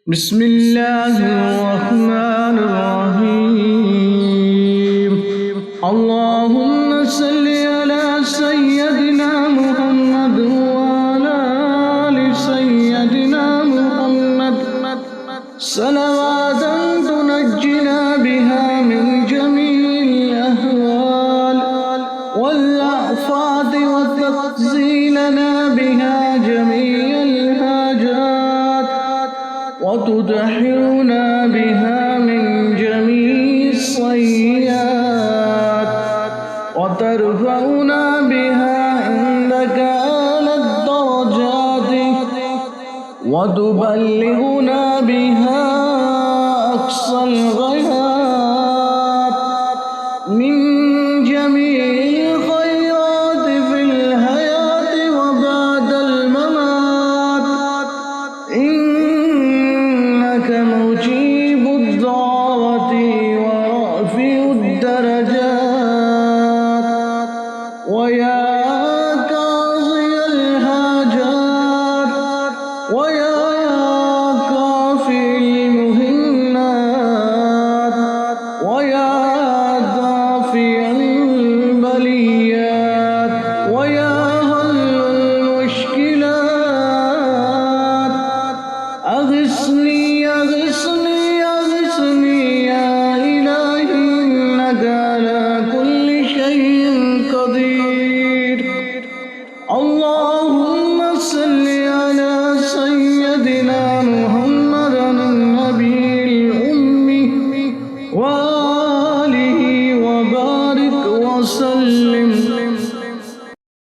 بسم الله الرحمن الرحيم. اللهم صل على سيدنا محمد وعلى آل سيدنا محمد صلوات تنجنا بها من جميع الأهوال والآفات وتقضي لنا بها جميع الحاجات وتطهرنا بها من جميع السيئات وترفعنا بها عندك أعلى الدرجات وتبلغنا بها أقصى الغايات من جميع الخيرات في الحياة وبعد الممات. إنك مجيب الدعوة ورافع الدرجات ويا قاضي الحاجات ويا كافي المهمات ويا دافع البليات ويا حل المشكلات. أغثني أغثني أغثني يا إلهي إنك على كل شيء قدير. اللهم صل